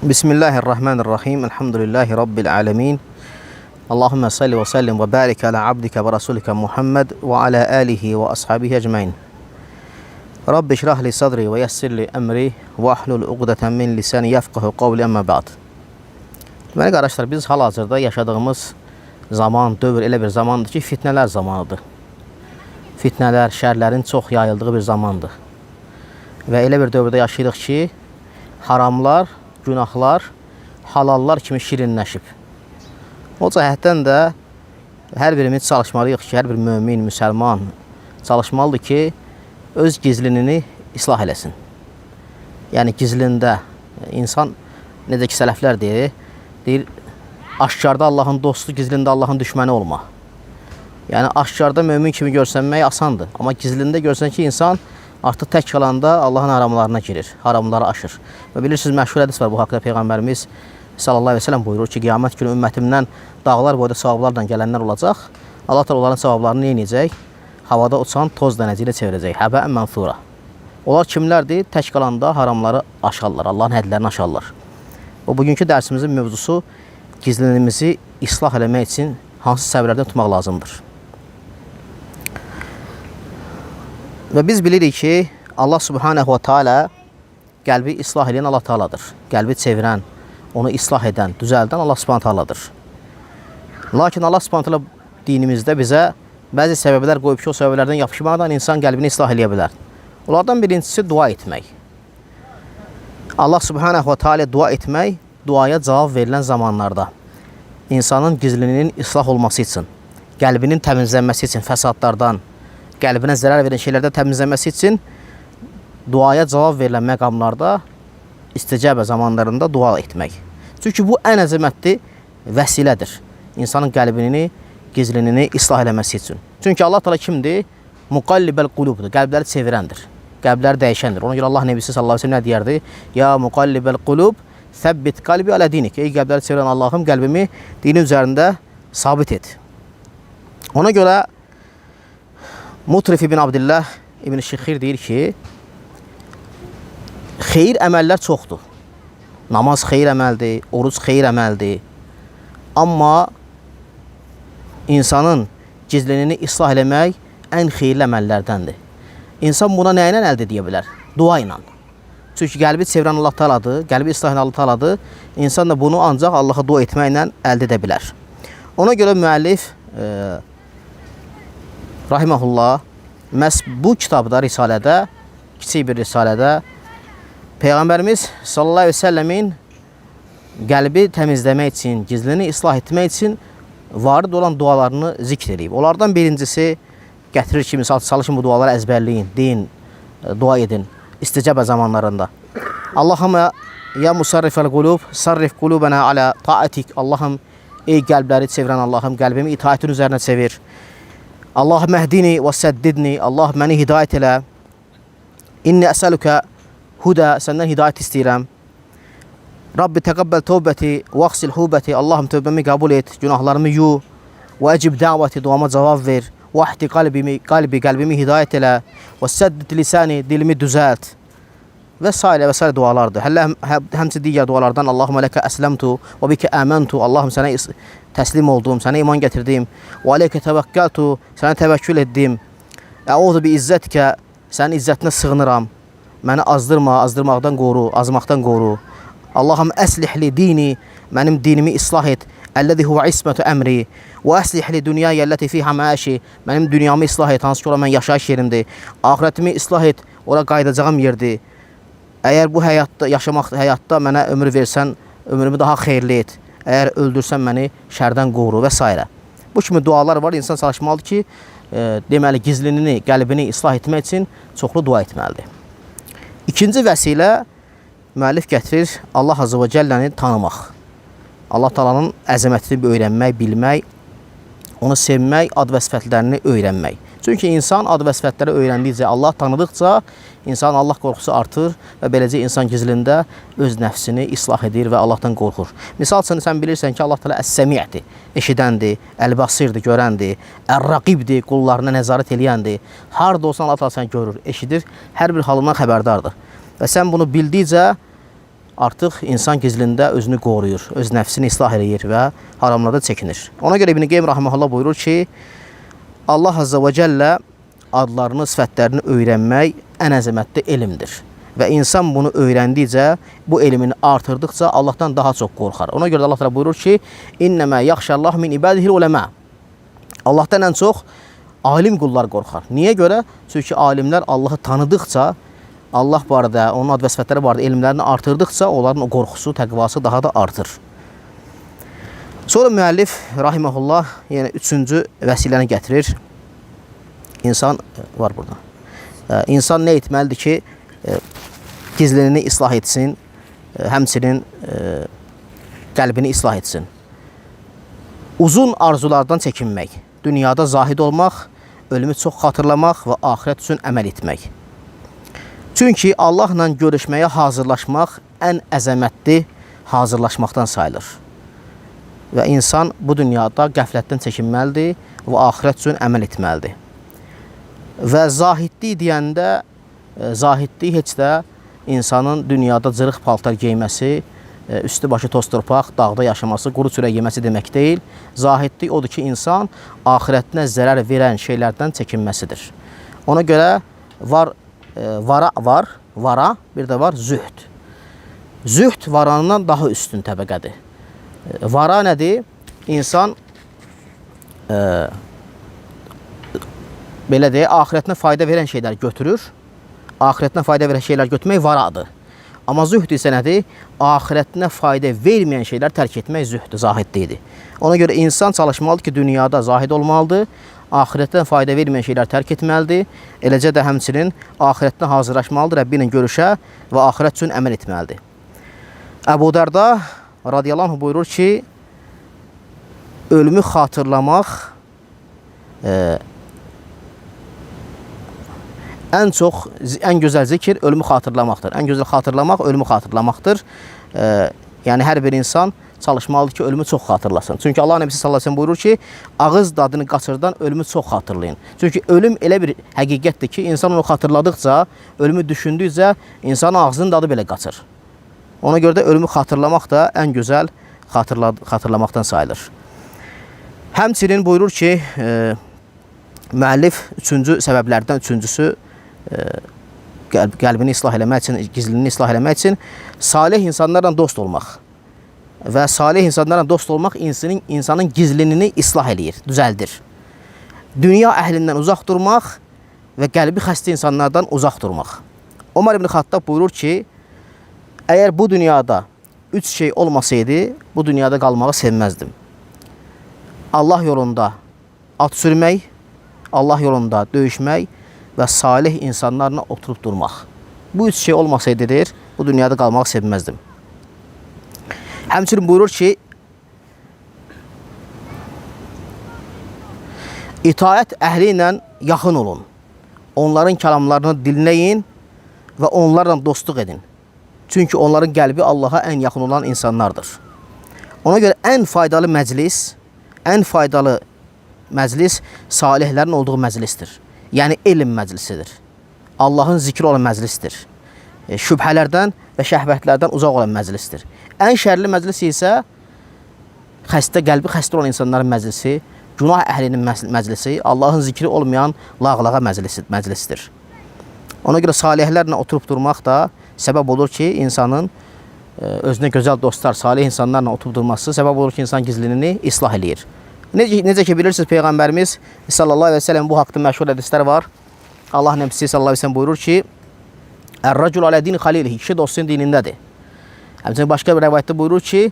Bismillahirrahmanirrahim. Elhamdülillahi Rabbil alemin. Allahümme salli ve sellim ve barik ala abdika ve rasulika Muhammed ve ala alihi ve ashabihi ecmain. Rabbi şrah li sadri ve yessir li emri ve ahlul uqdeten min lisani yefqahu qavli emme ba'd. Deməli qardaşlar, biz hal-hazırda yaşadığımız zaman, dövr elə bir zamandır ki, fitnələr zamanıdır. Fitnələr, şərlərin çox yayıldığı bir zamandır. Və elə bir dövrdə yaşayırıq ki, haramlar, günahlar, halallar kimi şirinləşib. O cəhətdən də hər birimiz çalışmalıyıq ki, hər bir mömin, müsəlman çalışmalıdır ki, öz gizlinini islah eləsin. Yəni gizlində insan, necə ki sələflər deyir, aşkarda Allahın dostu, gizlində Allahın düşməni olma. Yəni aşkarda mömin kimi görsənmək asandır. Amma gizlində görsən ki, insan artıq tək qalanda Allahın haramlarına girir, haramları aşır. Və bilirsiniz, məşhur hədis var bu haqda. Peyğəmbərimiz sallallahu aleyhi ve sellem buyurur ki, qiyamət günü ümmətimdən dağlar boyda savablarla gələnlər olacaq. Allah da onların savablarını neyinəcək? Havada uçan toz dənəci ilə çevirəcək. Həbəən mənfura. Onlar kimlərdir? Tək qalanda haramları aşarlar, Allahın hədlərini aşarlar. Və bugünkü dərsimizin mövzusu gizliliğimizi islah eləmək üçün hansı səbəblərdən tutmaq lazımdır. Və biz bilirik ki, Allah subhanehu ve teala qəlbi islah edən Allah Teala'dır. Qəlbi çevirən, onu islah edən, düzəldən Allah subhanehu teala'dır. Lakin Allah subhanehu teala dinimizdə bizə bəzi səbəblər qoyub ki, o səbəblərdən yapışmadan insan qəlbini islah eləyə bilər. Onlardan birincisi dua etmək. Allah subhanehu ve teala dua etmək, duaya cavab verilən zamanlarda insanın gizliliğinin islah olması üçün, qəlbinin təmizlənməsi üçün, fəsadlardan, qəlbinə zərər verən şeylərdən təmizlənməsi üçün duaya cavab verilən məqamlarda, isticabə zamanlarında dua etmək. Çünki bu ən əzəmətli vəsilədir. İnsanın qəlbini, gizlinini islah eləməsi üçün. Çünki Allah Teala kimdir? Muqallibəl qulubdur. Qəlbləri çevirəndir. Qəlbləri dəyişəndir. Ona görə Allah Nəbisi sallallahu aleyhi ve sellem nə deyərdi? Ya muqallibəl qulub, səbbit qalbi alə dinik. Ey qəlbləri çevirən Allahım, qəlbimi dini üzərində sabit et. Ona görə Mutrif ibn Abdillah ibn Şixir deyir ki, xeyir əməllər çoxdur. Namaz xeyir əməldir, oruc xeyir əməldir. Amma insanın gizlinini islah eləmək ən xeyirli əməllərdəndir. İnsan buna nə ilə əldə edə bilər? Dua ilə. Çünki qəlbi çevirən Allah Teala'dır, qəlbi islah edən Allah Teala'dır. İnsan da bunu ancaq Allaha dua etməklə əldə edə bilər. Ona görə müəllif rahiməhullah məhz bu kitabda, risalədə, kiçik bir risalədə Peyğəmbərimiz sallallahu aleyhi ve sellemin qəlbi təmizləmək üçün, gizlini islah etmək üçün varid olan dualarını zikr edib. Onlardan birincisi gətirir ki, misal çalışın bu duaları əzbərləyin, deyin, dua edin isticabə zamanlarında. Allahümme ya musarrifəl qulub, sarrif qulubənə alə taatik. Allahım, ey qəlbləri çevirən Allahım, qəlbimi itaətin üzərinə çevir. Allah məhdini və səddidni. Allah məni hidayət elə. İnni əsəlükə hudə. Səndən hidayət istəyirəm. Rabbi təqəbbəl tövbəti və əxsil hubəti. Allahım, tövbəmi qəbul et, günahlarımı yu. Və əcib dəvəti, duama cavab ver. Və əhdi qəlbimi hidayət elə. Və səddid lisani, dilimi düzəlt. Və s. dualardır. Həmçə digər dualardan Allahümə ləkə əsləmtu və bikə əməntu. Allahım, sənə təslim oldum, sənə iman gətirdim. Və aləkə təvəkkəltu, sənə təvəkkül etdim. Əuzu bi izzətikə, sənin izzətinə sığınıram. Məni azdırma, azdırmaqdan qoru, azmaqdan qoru. Allahım, əslihli dini, mənim dinimi islah et. Əlləzi huvə ismətü əmri. Və əslihli dünyaya əlləti fiyhə məəşi. Mənim dünyamı islah et, hansı ki, ora mən yaşayış yerimdir. Ahirətimi islah et, ora qaydacağım yerdir. Əgər bu həyatda mənə ömür versən, ömrümü daha xeyirli et. Əgər öldürsən məni şərdən qoru və s. Bu kimi dualar var. İnsan çalışmalıdır ki, deməli, gizlinini, qəlbini islah etmək üçün çoxlu dua etməlidir. İkinci vəsilə müəllif gətirir Allah Azze və Cəlləni tanımaq. Allah Teala'nın əzəmətini öyrənmək, bilmək, onu sevmək, ad və sifətlərini öyrənmək. Çünki insan ad və sifətləri öyrəndikcə, Allah tanıdıqca insan Allah qorxusu artır və beləcə insan gizlində öz nəfsini islah edir və Allahdan qorxur. Misal üçün, sən bilirsən ki, Allah Teala əs-səmi'dir, eşidəndir, əl-basirdir, görəndir, ər-raqibdir, qullarına nəzarət eləyəndir. Harada olsan Allah Teala səni görür, eşidir, hər bir halından xəbərdardır. Və sən bunu bildikcə artıq insan gizlində özünü qoruyur, öz nəfsini islah eləyir və haramlardan çəkinir. Ona görə İbn Qeym rahimehullah buyurur ki, Allah azza və cəllə adlarını, sifətlərini öyrənmək ən əzəmətli elmdir. Və insan bunu öyrəndikcə, bu elmini artırdıqca Allahdan daha çox qorxar. Ona görə də Allah təala buyurur ki, İnnəmə yaxşəllah min ibadihil uləmə. Allahdan ən çox alim qullar qorxar. Niyə görə? Çünki alimlər Allahı tanıdıqca, Allah barədə, onun ad və sifətləri barədə elmlərini artırdıqca onların o qorxusu, təqvası daha da artır. Sonra müəllif rahimehullah yəni üçüncü vəsiləni gətirir. İnsan var burada. İnsan nə etməlidir ki, gizlini islah etsin, həmçinin qəlbini islah etsin. Uzun arzulardan çəkinmək, dünyada zahid olmaq, ölümü çox xatırlamaq və axirət üçün əməl etmək. Çünki Allahla görüşməyə hazırlaşmaq ən əzəmətli hazırlaşmaqdan sayılır. Və insan bu dünyada qəflətdən çəkinməlidir və axirət üçün əməl etməlidir. Və zahidlik deyəndə, zahidlik heç də insanın dünyada cırıq paltar geyməsi, üstü başı toz torpaq, dağda yaşaması, quru çörək yeməsi demək deyil. Zahidlik odur ki, insan axirətinə zərər verən şeylərdən çəkinməsidir. Ona görə vara, bir də var zühd. Zühd varandan daha üstün təbəqədir. Vara nədir? İnsan belə deyək, axirətinə fayda verən şeylər götürür. Axirətinə fayda verən şeylər götürmək varadır. Amma zühd isə nədir? Axirətinə fayda verməyən şeylər tərk etmək zühdür, zahidliyidir. Ona görə insan çalışmalıdır ki, dünyada zahid olmalıdır, axirətdən fayda verməyən şeylər tərk etməlidir, eləcə də həmçinin axirətdən hazırlaşmalıdır, Rəbbi ilə görüşə və axirət üçün əməl etməlidir. Əbu Dərda radiyallahu anh buyurur ki, ölümü xatırlamaq ən gözəl zikir ölümü xatırlamaqdır. Ən gözəl xatırlamaq ölümü xatırlamaqdır. Yəni hər bir insan çalışmalıdır ki, ölümü çox xatırlasın. Çünki Allah Nəbisi sallallahu əleyhi və səlləm buyurur ki, ağız dadını qaçırdan ölümü çox xatırlayın. Çünki ölüm elə bir həqiqətdir ki, insan onu xatırladıqca, ölümü düşündükcə insanın ağzının dadı belə qaçır. Ona görə də ölümü xatırlamaq da ən gözəl xatırlamaqdan sayılır. Həmçinin buyurur ki, müəllif üçüncü səbəblərdən üçüncüsü qəlbini islah eləmək üçün, gizlini islah eləmək üçün salih insanlarla dost olmaq. Və salih insanlarla dost olmaq insanın gizlinini islah eləyir, düzəldir. Dünya əhlindən uzaq durmaq və qəlbi xəstə insanlardan uzaq durmaq. Ömər ibn Xattab buyurur ki, əgər bu dünyada üç şey olmasaydı, bu dünyada qalmağı sevməzdim. Allah yolunda at sürmək, Allah yolunda döyüşmək və salih insanlarla oturub durmaq. Bu üç şey olmasaydı deyir, bu dünyada qalmağı sevməzdim. Həmçinin buyurur ki, itaət əhli ilə yaxın olun. Onların kəlamlarını dinləyin və onlarla dostluq edin. Çünki onların qəlbi Allaha ən yaxın olan insanlardır. Ona görə ən faydalı məclis salihlərin olduğu məclisdir. Yəni elm məclisidir. Allahın zikri olan məclisdir. Şübhələrdən və şəhvətlərdən uzaq olan məclisdir. Ən şərli məclis isə qəlbi xəstə olan insanların məclisi, günah əhlinin məclisi, Allahın zikri olmayan lağlağa məclisdir. Ona görə salihlərlə oturub durmaq da səbəb olur ki, insanın özünə gözəl dostlar, salih insanlarla oturub durması səbəb olur ki, insan gizlinini islah eləyir. Necə ki bilirsiniz, Peyğəmbərimiz sallallahu əleyhi və səlləm bu haqda məşhur hədislər var. Allah Nəbisi sallallahu əleyhi və səlləm buyurur ki, "Ər-racul alə dini xalilihi", kişi dostun dinindədir. Həmçinin başqa bir rivayətdə buyurur ki,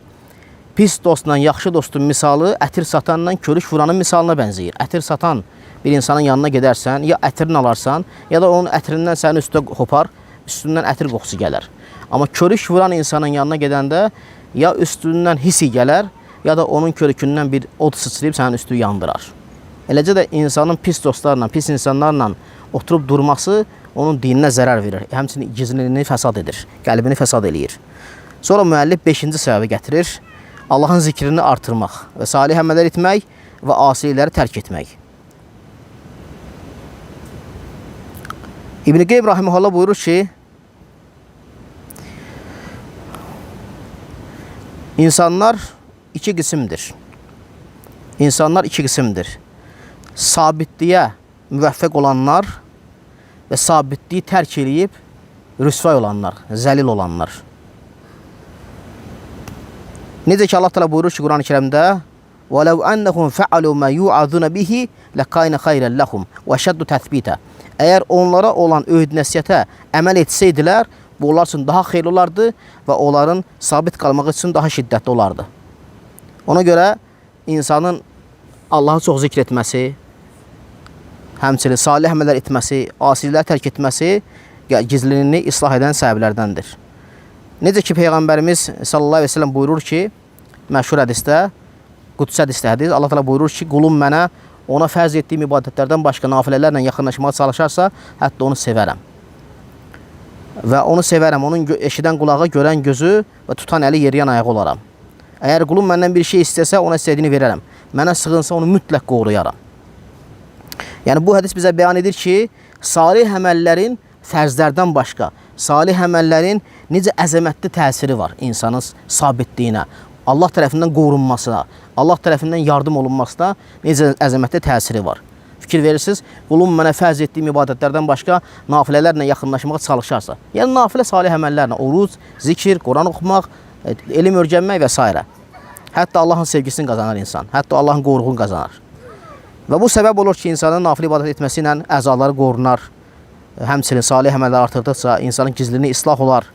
pis dostla yaxşı dostun misalı ətir satanla körük vuranın misalına bənzəyir. Ətir satan bir insanın yanına gedərsən, ya ətirini alarsan, ya da onun ətirindən sənin üstə hopar, üstündən ətir qoxusu gələr. Amma körük vuran insanın yanına gedəndə ya üstündən hissi gələr, ya da onun körükündən bir od sıçrayıb sənin üstü yandırar. Eləcə də insanın pis dostlarla, pis insanlarla oturub durması onun dininə zərər verir. Həmçinin gizliliğini fəsad edir, qəlbini fəsad eləyir. Sonra müəllif 5-ci səbəbi gətirir. Allahın zikrini artırmaq və salih əməllər etmək və asiləri tərk etmək. İbn Qeym rahimehullah buyurur ki, İnsanlar iki qismdir. İnsanlar iki qismdir. Sabitliyə müvəffəq olanlar və sabitliyi tərk edib rüsvay olanlar, zəlil olanlar. Necə ki Allah Teala buyurur ki Quran-ı Kərimdə: وَلَوْ أَنَّهُمْ فَعَلُوا مَا يُوعَظُونَ بِهِ لَكَانَ خَيْرًا لَهُمْ وَشَدُّ تَثْبِيتًا. Əgər onlara olan öyüd nəsihətə əməl etsəydilər, bu onlar üçün daha xeyirli olardı və onların sabit qalması üçün daha şiddətli olardı. Ona görə insanın Allahı çox zikr etməsi, həmçinin salih əməllər etməsi, asilikləri tərk etməsi gizliliğini islah edən səbəblərdəndir. Necə ki Peyğəmbərimiz sallallahu əleyhi və səlləm buyurur ki, məşhur hədisdə, qudsi hədisdə Allah Teala buyurur ki, qulum mənə ona fərz etdiyim ibadətlərdən başqa nafilələrlə yaxınlaşmağa çalışarsa, hətta onu sevərəm. Və onu sevərəm, onun eşidən qulağı, görən gözü və tutan əli, yeriyən ayağı olaram. Əgər qulum məndən bir şey istəsə, ona istədiyini verərəm. Mənə sığınsa, onu mütləq qoruyaram. Yəni, bu hədis bizə bəyan edir ki, salih əməllərin fərzlərdən başqa, salih əməllərin necə əzəmətli təsiri var insanın sabitliyinə, Allah tərəfindən qorunmasına, Allah tərəfindən yardım olunmasına necə əzəmətli təsiri var. Fikir verirsiniz, qulum mənə fərz etdiyim ibadətlərdən başqa nafilələrlə yaxınlaşmağa çalışarsa, yəni nafilə salih əməllərlə, oruc, zikir, Quran oxumaq, elm öyrənmək və s. Hətta Allahın sevgisini qazanar insan, hətta Allahın qoruğunu qazanar. Və bu səbəb olur ki, insanın nafilə ibadət etməsi ilə əzaları qorunar, həmçinin salih əməllər artırdıqca insanın gizliliyi islah olar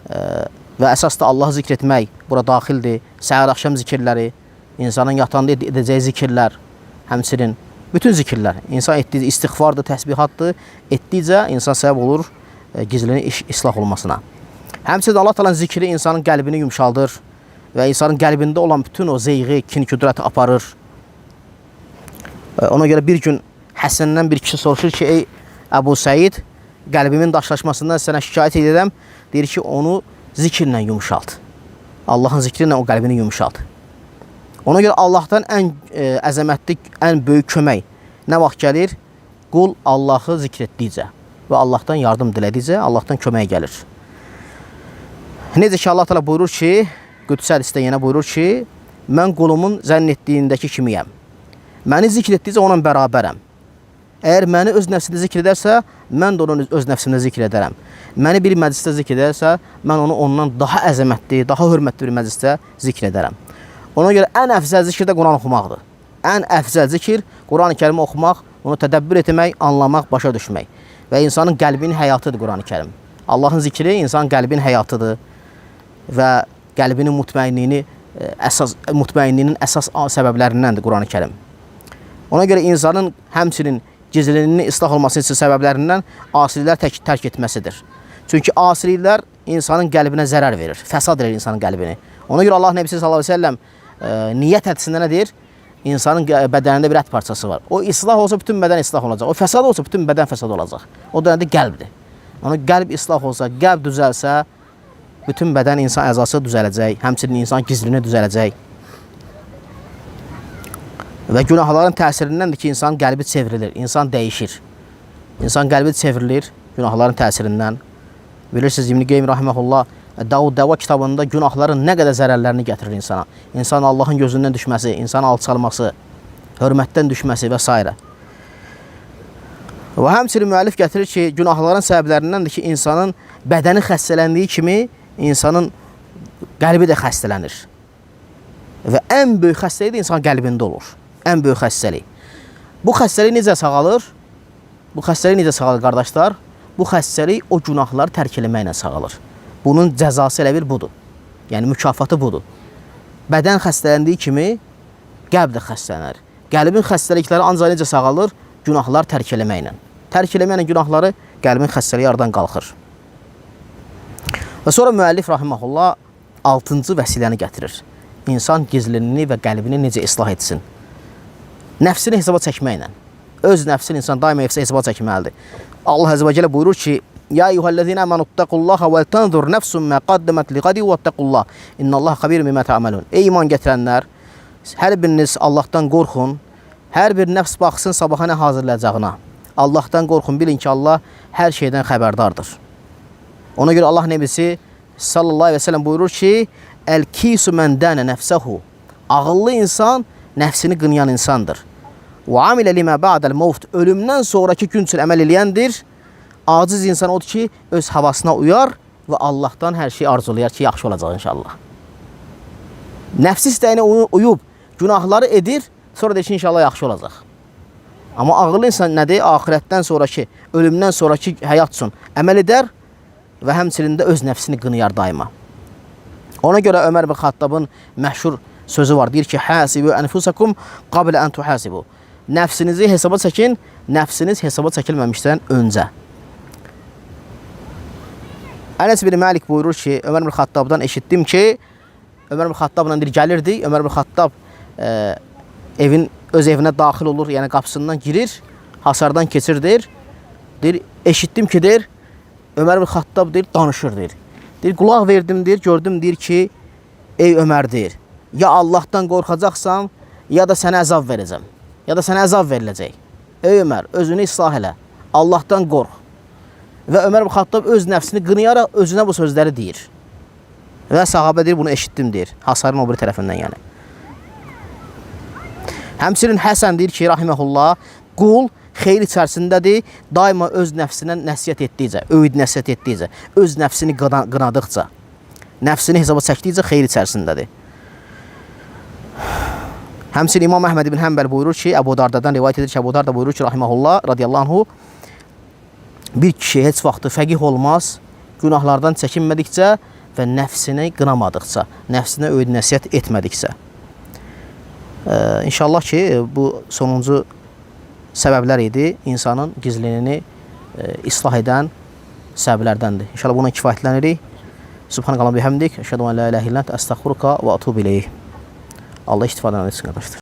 və əsas da Allahı zikr etmək bura daxildir. Səhər-axşam zikirləri, insanın yatanda edəcəyi zikirlər, həmçinin bütün zikirlər, insan etdiyi istiğfardır, təsbihatdır, etdikcə insan səbəb olur gizliliyin islah olmasına. Həmçinin Allah Taala'nın zikri insanın qəlbini yumşaldır və insanın qəlbində olan bütün o zeyği, kin-küdrəti aparır. Ona görə bir gün Həsəndən bir kişi soruşur ki, ey Əbu Səid, qəlbimin daşlaşmasından sənə şikayət edirəm. Deyir ki, onu zikirlə yumşalt. Allahın zikri ilə o qəlbini yumşalt. Ona görə Allahdan ən əzəmətli, ən böyük kömək nə vaxt gəlir? Qul Allahı zikr etdikcə və Allahdan yardım dilədikcə Allahdan kömək gəlir. Necə ki Allah Teala buyurur ki, Qüdsi hədisdə yenə buyurur ki, mən qulumun zənn etdiyindəki kimiyəm. Məni zikr etdikcə onunla bərabərəm. Əgər məni öz nəfsində zikr edərsə, mən də onu öz nəfsimdə zikr edərəm. Məni bir məclisdə zikr edərsə, mən onu ondan daha əzəmətli, daha hörmətli bir məclisdə zikr edərəm. Ona görə ən əfzəl zikir də Quran oxumaqdır. Ən əfzəl zikir Quran-ı Kərimi oxumaq, onu tədəbbür etmək, anlamaq, başa düşmək. Və insanın qəlbinin həyatıdır Quran-ı Kərim. Allahın zikri insanın qəlbinin həyatıdır və qəlbinin mutmainniyinin əsas səbəblərindəndir Quran-ı Kərim. Ona görə insanın həmçinin gizliliğinin islah olması üçün səbəblərindən asiliklər tərk etməsidir. Çünki asiliklər insanın qəlbinə zərər verir, fəsad edir insanın qəlbini. Ona görə Allah Nəbisi sallallahu əleyhi və səlləm niyyət hədisində nə deyir? İnsanın bədənində bir ət parçası var. O islah olsa bütün bədən islah olacaq. O fəsad olsa bütün bədən fəsad olacaq. O da nədir? Qəlbdir. Ona qəlb islah olsa, qəlb düzəlsə, bütün bədən insan əzası düzələcək, həmçinin insan gizliliyi düzələcək. Və günahların təsirindəndir ki, insanın qəlbi çevrilir, insan dəyişir. İnsan qəlbi çevrilir günahların təsirindən. Bilirsiniz, İbn Qeym rahimehullah Davud Dəva kitabında günahların nə qədər zərərlərini gətirir insana. İnsan Allahın gözündən düşməsi, insanın alçalması, hörmətdən düşməsi və s. Və həmçinin müəllif gətirir ki, günahların səbəblərindəndir ki, insanın bədəni xəstələndiyi kimi, insanın qəlbi də xəstələnir. Və ən böyük xəstəlik də insan qəlbində olur. Ən böyük xəstəlik. Bu xəstəlik necə sağalır? Bu xəstəlik necə sağalır, qardaşlar? Bu xəstəlik o günahları tərk eləməklə sağalır. Bunun cəzası elə bir budur. Yəni, mükafatı budur. Bədən xəstələndiyi kimi, qəlb də xəstələnir. Qəlbin xəstəlikləri ancaq necə sağalır? Günahları tərk eləməklə. Tərk eləməklə günahları qəlbin xəstəliyi aradan qalxır. Və sonra müəllif rahimehullah 6-cı vəsiləni gətirir. İnsan gizliliğini və qəlbini necə islah etsin? Nəfsini hesaba çəkməklə. Öz nəfsini insan daima hesaba çəkməlidir. Allah Əzə və Cəllə buyurur ki, Ya eyyuhəl-ləzīnə əmənu ittaqullaha və tənzur nəfsun mə qaddəmət liqadi və ittaqullah. İnnəllaha xabirun bimə tə'malun. Ey iman gətirənlər, hər biriniz Allahdan qorxun. Hər bir nəfs baxsın sabaha nə hazırlayacağına. Allahdan qorxun, bilin ki, Allah hər şeydən xəbərdardır. Ona görə Allah Nəbisi sallallahu əleyhi və səlləm buyurur ki, El-kisu men dane nefsehu. Ağıllı insan nəfsini qınayan insandır. Və amilə limə ba'dəl mevt. Ölümdən sonraki gün üçün əməl eləyəndir. Aciz insan odur ki, öz havasına uyar və Allahdan hər şeyi arzulayar ki, yaxşı olacaq inşallah. Nəfsi istəyinə uyub, günahları edir, sonra deyir ki, inşallah yaxşı olacaq. Amma ağıllı insan nədir? Ahirətdən sonraki, ölümdən sonraki həyat üçün əməl edər və həmçinin də öz nəfsini qınayar daima. Ona görə Ömər bin Xattabın məşhur sözü var. Deyir ki, həsibü ənfusakum qablə ən tuhasibu. Nəfsinizi hesaba çəkin, nəfsiniz hesaba çəkilməmişdən öncə. Ənəs bin Məlik buyurur ki, Ömər bin Xattabdan eşitdim ki, Ömər bin Xattabla gəlirdi. Ömər bin Xattab öz evinə daxil olur, yəni qapısından girir, hasardan keçirdir. Deyir, eşitdim ki, deyir, Ömər bin Xattab deyir, danışır, deyir. Deyir, qulaq verdim, deyir, gördüm, deyir ki, ey Ömər, deyir, ya Allahdan qorxacaqsan, ya da sənə əzab verəcəm, ya da sənə əzab veriləcək. Ey Ömər, özünü islah elə, Allahdan qorx. Və Ömər bin Xattab öz nəfsini qınayaraq özünə bu sözləri deyir. Və sahabə deyir, bunu eşitdim, deyir, hasarın o biri tərəfindən yəni. Həmçinin Həsən deyir ki, rahiməhullah, qul xeyir içərisindədir, daima öz nəfsinə nəsiyyət etdikcə, öyüd nəsiyyət etdikcə, öz nəfsini qınadıqca, nəfsini hesaba çəkdikcə xeyir içərisindədir. Həmçinin İmam Əhməd ibn Həmbəl buyurur ki, Əbu Dardadan rivayət edir ki, Əbu Darda buyurur ki, rahiməhullah, radiyallahu anhu, bir kişi heç vaxtı fəqih olmaz, günahlardan çəkinmədikcə və nəfsini qınamadıqca, nəfsinə öyüd nəsiyyət etmədikcə. İnşallah ki, bu sonuncu səbəblər idi, insanın gizliliğini islah edən səbəblərdəndir. İnşallah buna kifayətlənirik. Subhanallah bihamdik, əşhədu an la ilahe illə ente, əstəğfiruka və etûbu ileyh. Allah istifadəni etsin, qardaşlar.